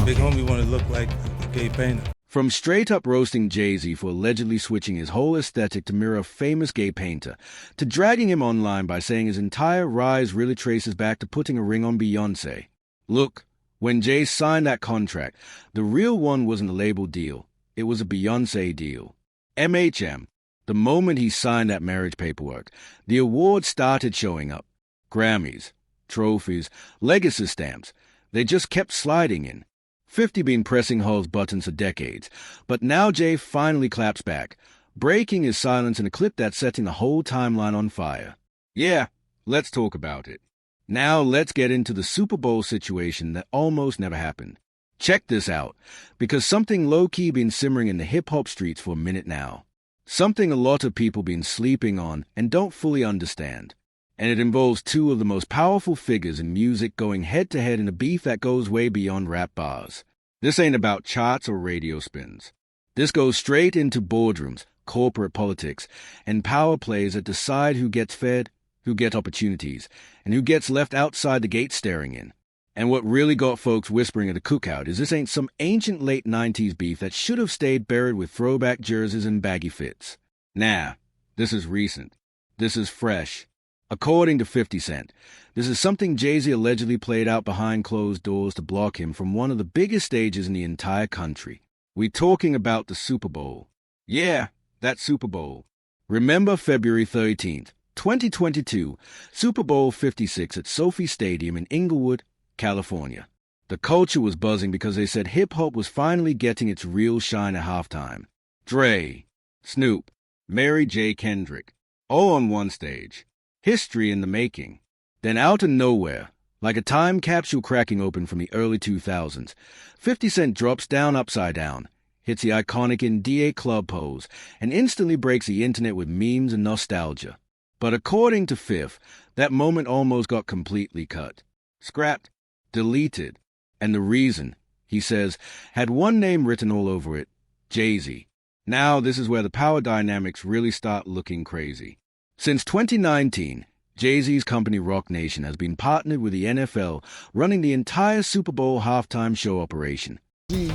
Big homie wanted to look like a gay painter. From straight-up roasting Jay-Z for allegedly switching his whole aesthetic to mirror a famous gay painter, to dragging him online by saying his entire rise really traces back to putting a ring on Beyoncé. Look, when Jay signed that contract, the real one wasn't a label deal. It was a Beyoncé deal. MHM. The moment he signed that marriage paperwork, the awards started showing up. Grammys, trophies, legacy stamps. They just kept sliding in. 50 been pressing Hall's buttons for decades, but now Jay finally claps back, breaking his silence in a clip that's setting the whole timeline on fire. Yeah, let's talk about it. Now let's get into the Super Bowl situation that almost never happened. Check this out, because something low-key been simmering in the hip-hop streets for a minute now. Something a lot of people been sleeping on and don't fully understand. And it involves two of the most powerful figures in music going head-to-head in a beef that goes way beyond rap bars. This ain't about charts or radio spins. This goes straight into boardrooms, corporate politics, and power plays that decide who gets fed, who gets opportunities, and who gets left outside the gate staring in. And what really got folks whispering at the cookout is this ain't some ancient late 90s beef that should have stayed buried with throwback jerseys and baggy fits. Nah, this is recent. This is fresh. According to 50 Cent, this is something Jay-Z allegedly played out behind closed doors to block him from one of the biggest stages in the entire country. We're talking about the Super Bowl. Yeah, that Super Bowl. Remember February 13th, 2022, Super Bowl 56 at Sophie Stadium in Inglewood, California. The culture was buzzing because they said hip-hop was finally getting its real shine at halftime. Dre, Snoop, Mary J. Kendrick, all on one stage. History in the making. Then out of nowhere, like a time capsule cracking open from the early 2000s, 50 Cent drops down upside down, hits the iconic NDA club pose, and instantly breaks the internet with memes and nostalgia. But according to Fifth, that moment almost got completely cut. Scrapped. Deleted. And the reason, he says, had one name written all over it, Jay-Z. Now this is where the power dynamics really start looking crazy. Since 2019, Jay-Z's company Roc Nation has been partnered with the NFL, running the entire Super Bowl halftime show operation. He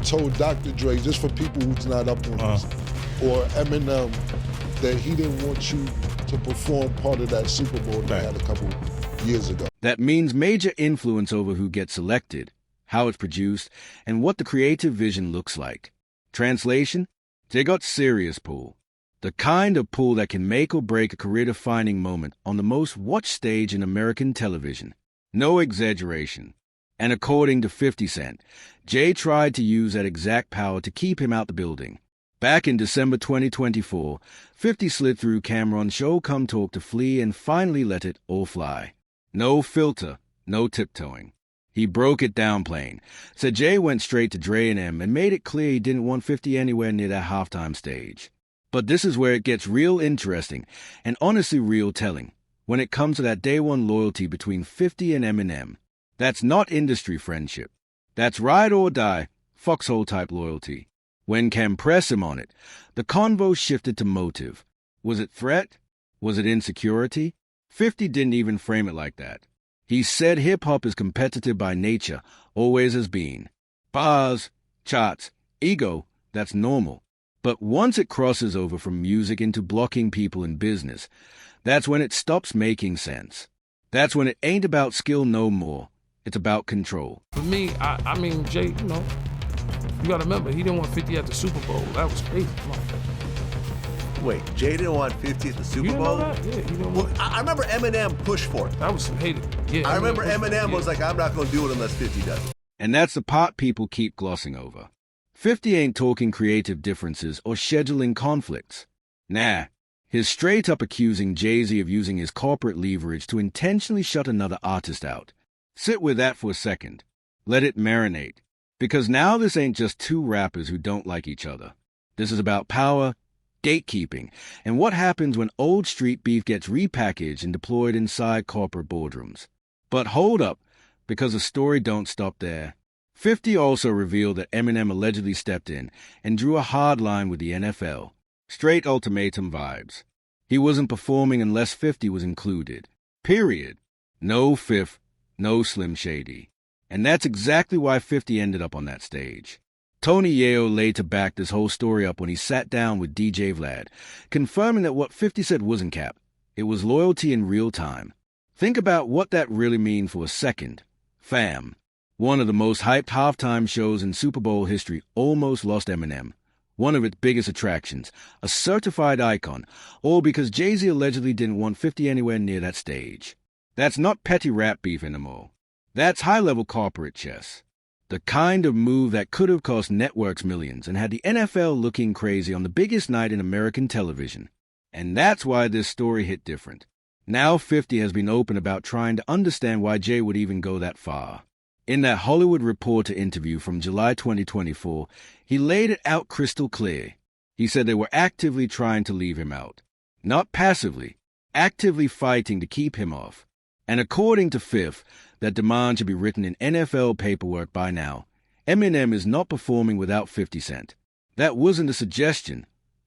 told Dr. Dre, just for people who's not up on this, or Eminem, that he didn't want you to perform part of that Super Bowl they had a couple years ago. That means major influence over who gets selected, how it's produced, and what the creative vision looks like. Translation? They got serious pull. The kind of pull that can make or break a career-defining moment on the most watched stage in American television. No exaggeration. And according to 50 Cent, Jay tried to use that exact power to keep him out the building. Back in December 2024, 50 slid through Cameron's show Come Talk to flee and finally let it all fly. No filter, no tiptoeing. He broke it down plain, said Jay went straight to Dre and M and made it clear he didn't want 50 anywhere near that halftime stage. But this is where it gets real interesting, and honestly real telling, when it comes to that day one loyalty between 50 and Eminem. That's not industry friendship. That's ride or die, foxhole type loyalty. When Cam pressed him on it, the convo shifted to motive. Was it threat? Was it insecurity? 50 didn't even frame it like that. He said hip-hop is competitive by nature, always has been. Bars, charts, ego, that's normal. But once it crosses over from music into blocking people in business, that's when it stops making sense. That's when it ain't about skill no more. It's about control. For me, I mean, Jay, you know, you gotta remember, he didn't want 50 at the Super Bowl. That was crazy. Come on. Wait, Jay didn't want 50 at the Super You didn't Bowl? know that? Yeah, he didn't Well, want. I remember Eminem pushed for it. That was some hated. Yeah, I remember pushed Eminem it, was like, I'm not going to do it unless 50 does it. And that's the part people keep glossing over. 50 ain't talking creative differences or scheduling conflicts. Nah, he's straight up accusing Jay-Z of using his corporate leverage to intentionally shut another artist out. Sit with that for a second. Let it marinate. Because now this ain't just two rappers who don't like each other. This is about power, gatekeeping, and what happens when old street beef gets repackaged and deployed inside corporate boardrooms. But hold up, because the story don't stop there. 50 also revealed that Eminem allegedly stepped in and drew a hard line with the NFL. Straight ultimatum vibes. He wasn't performing unless 50 was included. Period. No Fifth, no Slim Shady. And that's exactly why 50 ended up on that stage. Tony Yayo later backed this whole story up when he sat down with DJ Vlad, confirming that what 50 said wasn't cap. It was loyalty in real time. Think about what that really means for a second. Fam, one of the most hyped halftime shows in Super Bowl history, almost lost Eminem, one of its biggest attractions, a certified icon, all because Jay-Z allegedly didn't want 50 anywhere near that stage. That's not petty rap beef anymore. That's high-level corporate chess. The kind of move that could have cost networks millions and had the NFL looking crazy on the biggest night in American television. And that's why this story hit different. Now 50 has been open about trying to understand why Jay would even go that far. In that Hollywood Reporter interview from July 2024, he laid it out crystal clear. He said they were actively trying to leave him out. Not passively, actively fighting to keep him off. And according to Fifth, that demand should be written in NFL paperwork by now. Eminem is not performing without 50 Cent. That wasn't a suggestion.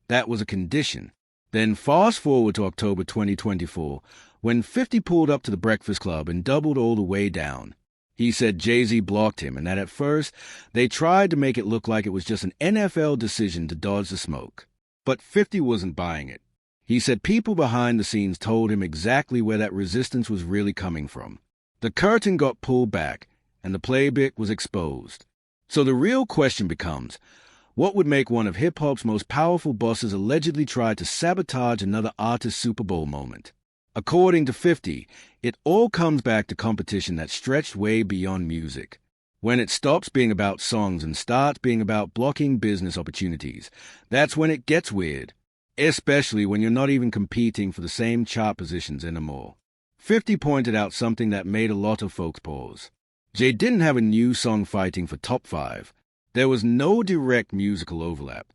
That was a condition. Then fast forward to October 2024, when 50 pulled up to the Breakfast Club and doubled all the way down. He said Jay-Z blocked him and that at first, they tried to make it look like it was just an NFL decision to dodge the smoke. But 50 wasn't buying it. He said people behind the scenes told him exactly where that resistance was really coming from. The curtain got pulled back, and the playbook was exposed. So the real question becomes, what would make one of hip-hop's most powerful bosses allegedly try to sabotage another artist's Super Bowl moment? According to 50, it all comes back to competition that stretched way beyond music. When it stops being about songs and starts being about blocking business opportunities, that's when it gets weird, especially when you're not even competing for the same chart positions anymore. 50 pointed out something that made a lot of folks pause. Jay didn't have a new song fighting for top 5. There was no direct musical overlap.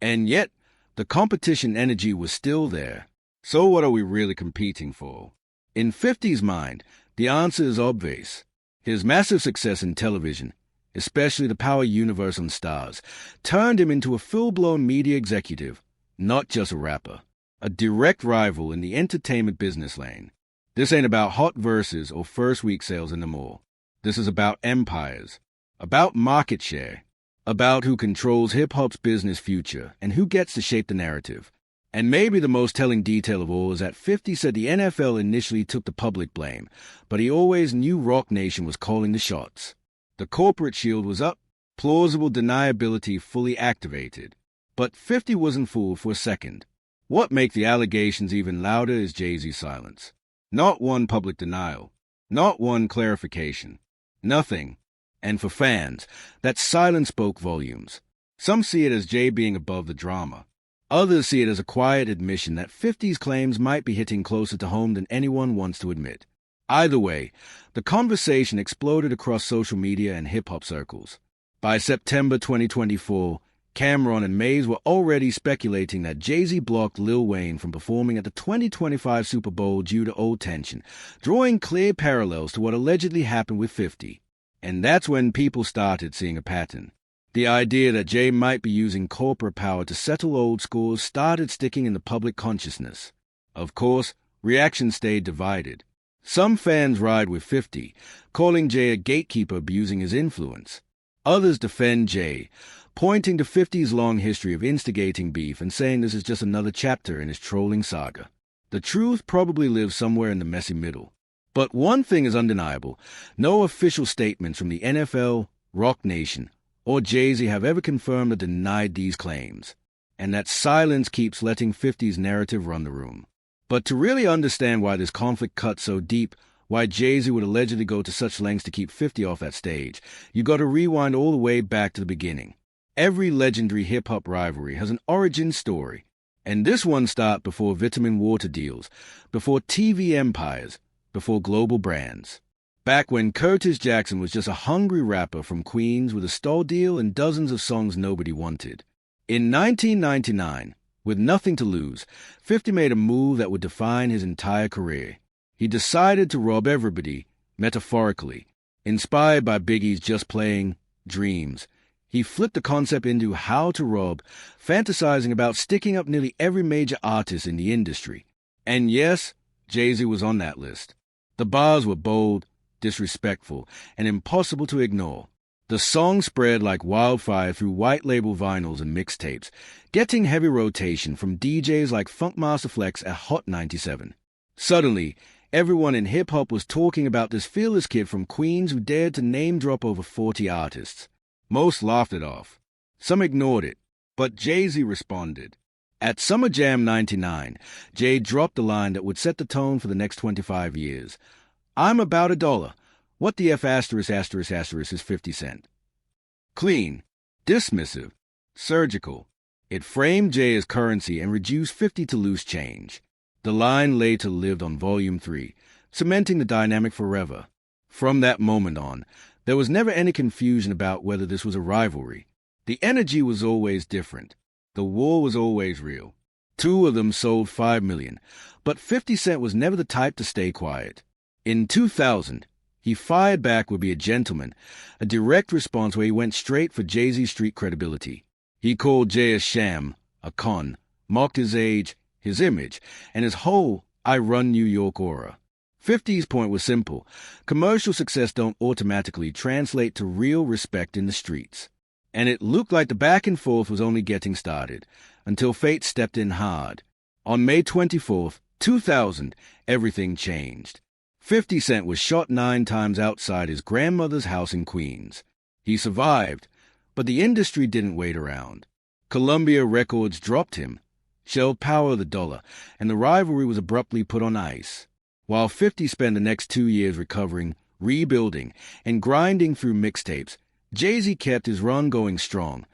And yet, the competition energy was still there. So what are we really competing for? In 50's mind, the answer is obvious. His massive success in television, especially the Power Universe on Stars, turned him into a full-blown media executive, not just a rapper, a direct rival in the entertainment business lane. This ain't about hot verses or first-week sales anymore. This is about empires, about market share, about who controls hip-hop's business future and who gets to shape the narrative. And maybe the most telling detail of all is that 50 said the NFL initially took the public blame, but he always knew Rock Nation was calling the shots. The corporate shield was up, plausible deniability fully activated. But 50 wasn't fooled for a second. What makes the allegations even louder is Jay-Z's silence. Not one public denial. Not one clarification. Nothing. And for fans, that silence spoke volumes. Some see it as Jay being above the drama. Others see it as a quiet admission that 50's claims might be hitting closer to home than anyone wants to admit. Either way, the conversation exploded across social media and hip-hop circles. By September 2024, Cameron and Maze were already speculating that Jay-Z blocked Lil Wayne from performing at the 2025 Super Bowl due to old tension, drawing clear parallels to what allegedly happened with 50. And that's when people started seeing a pattern. The idea that Jay might be using corporate power to settle old scores started sticking in the public consciousness. Of course, reaction stayed divided. Some fans ride with 50, calling Jay a gatekeeper abusing his influence. Others defend Jay, pointing to 50's long history of instigating beef and saying this is just another chapter in his trolling saga. The truth probably lives somewhere in the messy middle. But one thing is undeniable. No official statements from the NFL, Rock Nation, or Jay-Z have ever confirmed or denied these claims. And that silence keeps letting 50's narrative run the room. But to really understand why this conflict cut so deep, why Jay-Z would allegedly go to such lengths to keep 50 off that stage, you got to rewind all the way back to the beginning. Every legendary hip-hop rivalry has an origin story, and this one started before vitamin water deals, before TV empires, before global brands. Back when Curtis Jackson was just a hungry rapper from Queens with a stall deal and dozens of songs nobody wanted. In 1999, with nothing to lose, 50 made a move that would define his entire career. He decided to rob everybody, metaphorically. Inspired by Biggie's Just Playing Dreams, he flipped the concept into How to Rob, fantasizing about sticking up nearly every major artist in the industry. And yes, Jay-Z was on that list. The bars were bold, disrespectful, and impossible to ignore. The song spread like wildfire through white-label vinyls and mixtapes, getting heavy rotation from DJs like Funkmaster Flex at Hot 97. Suddenly, everyone in hip-hop was talking about this fearless kid from Queens who dared to name-drop over 40 artists. Most laughed it off. Some ignored it, but Jay-Z responded. At Summer Jam 99, Jay dropped a line that would set the tone for the next 25 years. "I'm about $1. What the F asterisk asterisk asterisk is 50 Cent. Clean, dismissive, surgical. It framed Jay as currency and reduced 50 to loose change. The line later lived on Volume 3, cementing the dynamic forever. From that moment on, there was never any confusion about whether this was a rivalry. The energy was always different. The war was always real. Two of them sold 5 million, but 50 Cent was never the type to stay quiet. In 2000, he fired back would be a gentleman, a direct response where he went straight for Jay-Z's street credibility. He called Jay a sham, a con, mocked his age, his image, and his whole "I run New York" aura. 50's point was simple. Commercial success don't automatically translate to real respect in the streets. And it looked like the back and forth was only getting started, until fate stepped in hard. On May 24th, 2000, everything changed. 50 Cent was shot 9 times outside his grandmother's house in Queens. He survived, but the industry didn't wait around. Columbia Records dropped him, shelled Power of the Dollar, and the rivalry was abruptly put on ice. While 50 spent the next 2 years recovering, rebuilding, and grinding through mixtapes, Jay-Z kept his run going strong,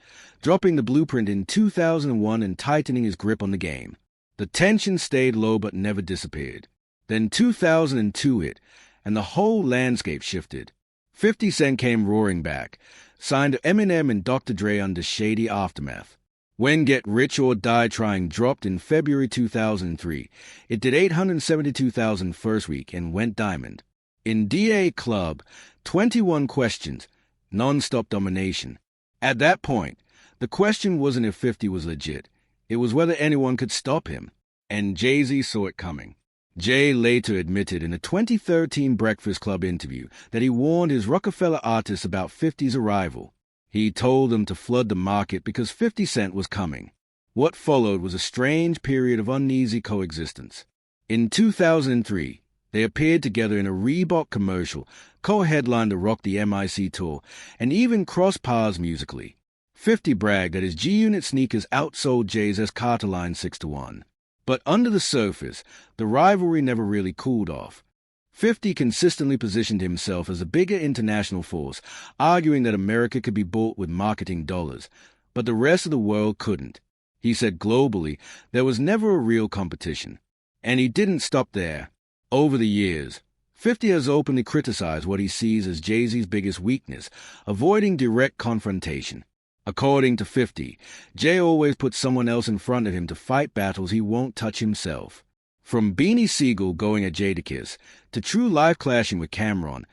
dropping the blueprint in 2001 and tightening his grip on the game. The tension stayed low but never disappeared. Then 2002 hit, and the whole landscape shifted. 50 Cent came roaring back, signed to Eminem and Dr. Dre under shady aftermath. When Get Rich or Die Trying dropped in February 2003, it did 872,000 first week and went diamond. In DA Club, 21 questions, non-stop domination. At that point, the question wasn't if 50 was legit. It was whether anyone could stop him, and Jay-Z saw it coming. Jay later admitted in a 2013 Breakfast Club interview that he warned his Rockefeller artists about 50's arrival. He told them to flood the market because 50 Cent was coming. What followed was a strange period of uneasy coexistence. In 2003, they appeared together in a Reebok commercial, co-headlined the Rock the MIC tour, and even crossed paths musically. 50 bragged that his G-Unit sneakers outsold Jay's Carter line 6-1. But under the surface, the rivalry never really cooled off. 50 consistently positioned himself as a bigger international force, arguing that America could be bought with marketing dollars, but the rest of the world couldn't. He said globally, there was never a real competition. And he didn't stop there. Over the years, 50 has openly criticized what he sees as Jay-Z's biggest weakness, avoiding direct confrontation. According to 50, Jay always puts someone else in front of him to fight battles he won't touch himself. From Beanie Siegel going at Jadakiss to true life clashing with Cameron,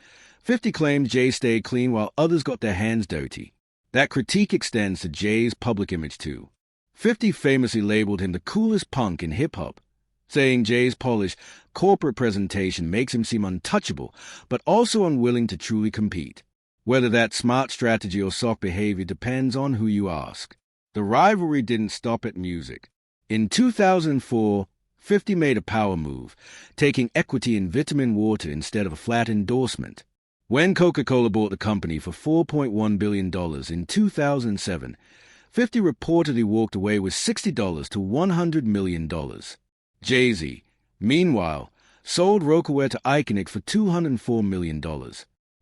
50 claims Jay stayed clean while others got their hands dirty. That critique extends to Jay's public image too. 50 famously labeled him the coolest punk in hip-hop, saying Jay's polished corporate presentation makes him seem untouchable, but also unwilling to truly compete. Whether that's smart strategy or soft behavior depends on who you ask. The rivalry didn't stop at music. In 2004, 50 made a power move, taking equity in Vitamin Water instead of a flat endorsement. When Coca-Cola bought the company for $4.1 billion in 2007, 50 reportedly walked away with $60 to $100 million. Jay-Z, meanwhile, sold Rocawear to Iconic for $204 million.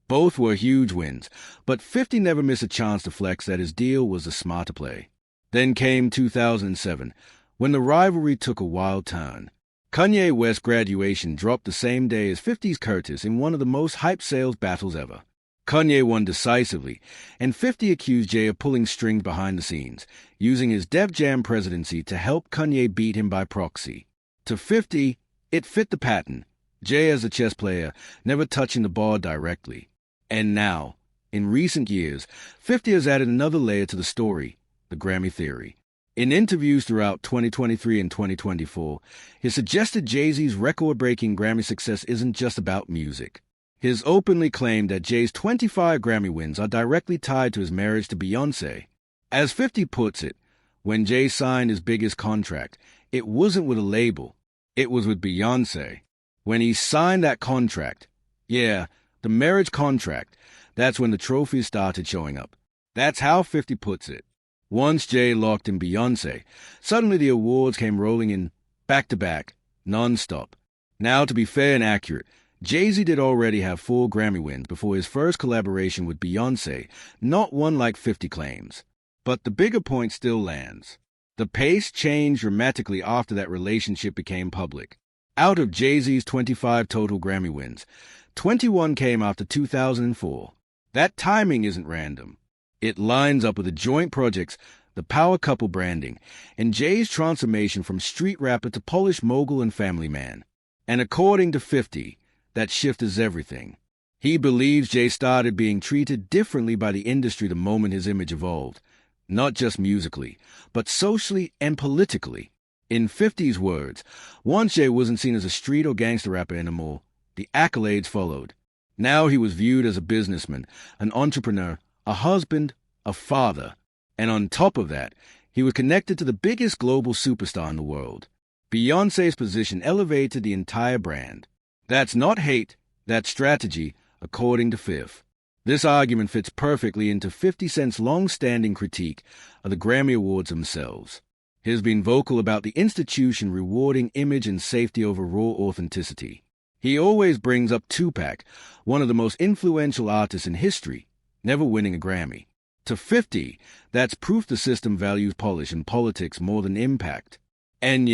Both were huge wins, but 50 never missed a chance to flex that his deal was the smarter play. Then came 2007, when the rivalry took a wild turn. Kanye West's Graduation dropped the same day as 50's Curtis in one of the most hyped sales battles ever. Kanye won decisively, and 50 accused Jay of pulling strings behind the scenes, using his Def Jam presidency to help Kanye beat him by proxy. To 50, it fit the pattern, Jay as a chess player, never touching the ball directly. And now, in recent years, 50 has added another layer to the story, the Grammy theory. In interviews throughout 2023 and 2024, he suggested Jay-Z's record-breaking Grammy success isn't just about music. His openly claimed that Jay's 25 Grammy wins are directly tied to his marriage to Beyoncé. As 50 puts it, when Jay signed his biggest contract, it wasn't with a label, it was with Beyoncé. When he signed that contract, the marriage contract, that's when the trophies started showing up. That's how 50 puts it. Once Jay locked in Beyoncé, suddenly the awards came rolling in back-to-back, non-stop. Now, to be fair and accurate, Jay-Z did already have 4 Grammy wins before his first collaboration with Beyoncé, not one like 50 claims. But the bigger point still lands. The pace changed dramatically after that relationship became public. Out of Jay-Z's 25 total Grammy wins, 21 came after 2004. That timing isn't random. It lines up with the joint projects, the power couple branding, and Jay's transformation from street rapper to polished mogul and family man. And according to 50, that shift is everything. He believes Jay started being treated differently by the industry the moment his image evolved, not just musically, but socially and politically. In 50's words, once Jay wasn't seen as a street or gangster rapper anymore, the accolades followed. Now he was viewed as a businessman, an entrepreneur, a husband, a father, and on top of that, he was connected to the biggest global superstar in the world. Beyoncé's position elevated the entire brand. That's not hate, that's strategy, according to Fifth. This argument fits perfectly into 50 Cent's long-standing critique of the Grammy Awards themselves. He has been vocal about the institution rewarding image and safety over raw authenticity. He always brings up Tupac, one of the most influential artists in history, never winning a Grammy. To 50, that's proof the system values polish and politics more than impact. And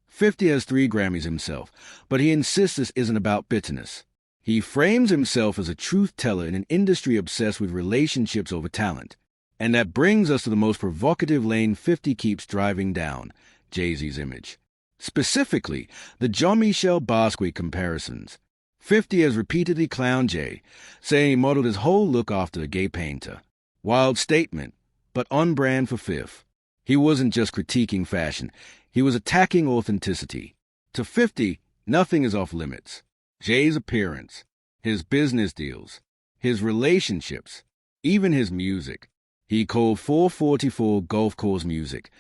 50 has 3 Grammys himself, but he insists this isn't about bitterness. He frames himself as a truth teller in an industry obsessed with relationships over talent. And that brings us to the most provocative lane 50 keeps driving down, Jay-Z's image. Specifically, the Jean-Michel Basquiat comparisons. 50 has repeatedly clowned Jay, saying he modeled his whole look after a gay painter. Wild statement, but on brand for Fifth. He wasn't just critiquing fashion, he was attacking authenticity. To 50, nothing is off limits. Jay's appearance, his business deals, his relationships, even his music. He called 444 golf course music,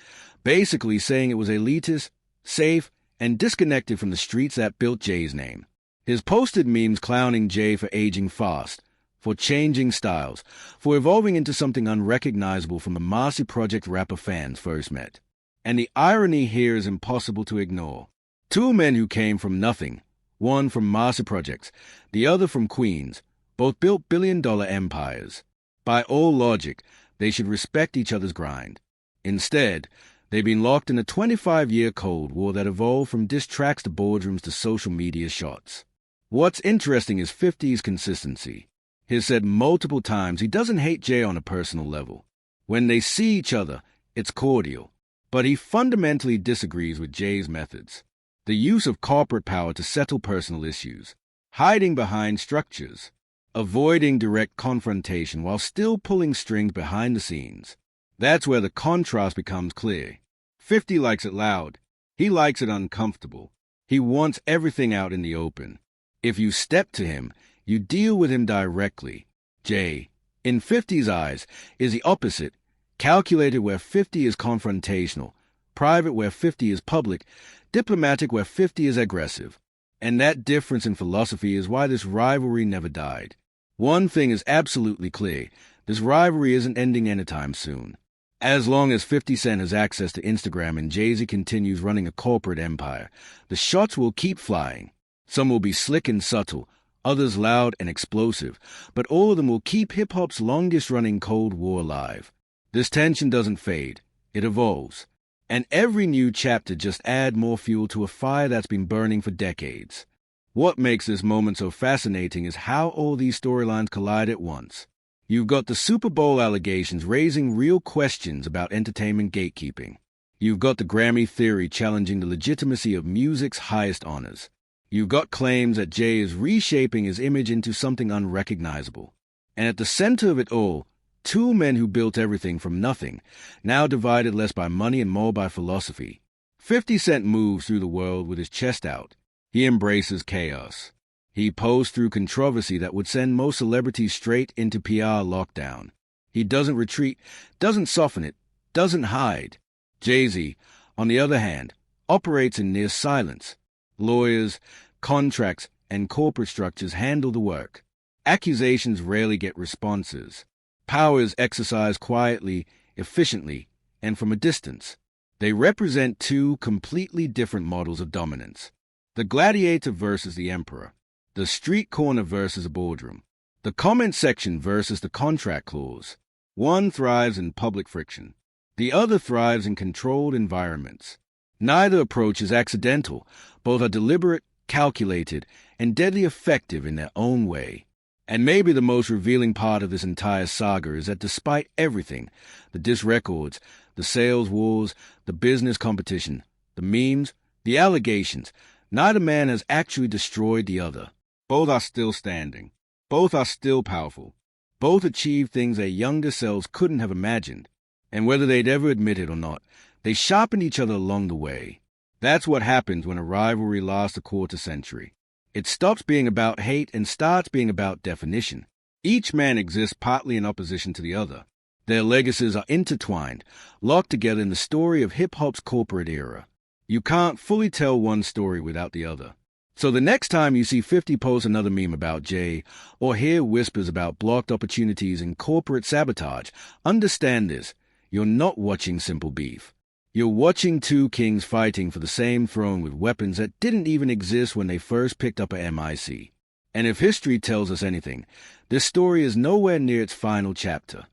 basically saying it was elitist, safe, and disconnected from the streets that built Jay's name. His posted memes clowning Jay for aging fast, for changing styles, for evolving into something unrecognizable from the Marcy Project rapper fans first met. And the irony here is impossible to ignore. 2 men who came from nothing, one from Marcy Projects, the other from Queens, both built billion-dollar empires. By all logic, they should respect each other's grind. Instead, they've been locked in a 25-year Cold War that evolved from diss tracks to boardrooms to social media shots. What's interesting is 50's consistency. He's said multiple times he doesn't hate Jay on a personal level. When they see each other, it's cordial. But he fundamentally disagrees with Jay's methods. The use of corporate power to settle personal issues, hiding behind structures, avoiding direct confrontation while still pulling strings behind the scenes. That's where the contrast becomes clear. 50 likes it loud. He likes it uncomfortable. He wants everything out in the open. If you step to him, you deal with him directly. Jay, in 50's eyes, is the opposite. Calculated where 50 is confrontational, private where 50 is public, diplomatic where 50 is aggressive. And that difference in philosophy is why this rivalry never died. One thing is absolutely clear. This rivalry isn't ending anytime soon. As long as 50 Cent has access to Instagram and Jay-Z continues running a corporate empire, the shots will keep flying. Some will be slick and subtle, others loud and explosive, but all of them will keep hip-hop's longest-running Cold War alive. This tension doesn't fade, it evolves. And every new chapter just adds more fuel to a fire that's been burning for decades. What makes this moment so fascinating is how all these storylines collide at once. You've got the Super Bowl allegations raising real questions about entertainment gatekeeping. You've got the Grammy theory challenging the legitimacy of music's highest honors. You've got claims that Jay is reshaping his image into something unrecognizable. And at the center of it all, 2 men who built everything from nothing, now divided less by money and more by philosophy. 50 Cent moves through the world with his chest out. He embraces chaos. He posed through controversy that would send most celebrities straight into PR lockdown. He doesn't retreat, doesn't soften it, doesn't hide. Jay-Z, on the other hand, operates in near silence. Lawyers, contracts, and corporate structures handle the work. Accusations rarely get responses. Power is exercised quietly, efficiently, and from a distance. They represent two completely different models of dominance. The gladiator versus the emperor. The street corner versus a boardroom. The comment section versus the contract clause. One thrives in public friction. The other thrives in controlled environments. Neither approach is accidental. Both are deliberate, calculated, and deadly effective in their own way. And maybe the most revealing part of this entire saga is that despite everything, the diss records, the sales wars, the business competition, the memes, the allegations, neither man has actually destroyed the other. Both are still standing. Both are still powerful. Both achieved things their younger selves couldn't have imagined. And whether they'd ever admit it or not, they sharpened each other along the way. That's what happens when a rivalry lasts a quarter century. It stops being about hate and starts being about definition. Each man exists partly in opposition to the other. Their legacies are intertwined, locked together in the story of hip-hop's corporate era. You can't fully tell one story without the other. So the next time you see 50 post another meme about Jay, or hear whispers about blocked opportunities and corporate sabotage, understand this. You're not watching Simple Beef. You're watching two kings fighting for the same throne with weapons that didn't even exist when they first picked up a MIC. And if history tells us anything, this story is nowhere near its final chapter.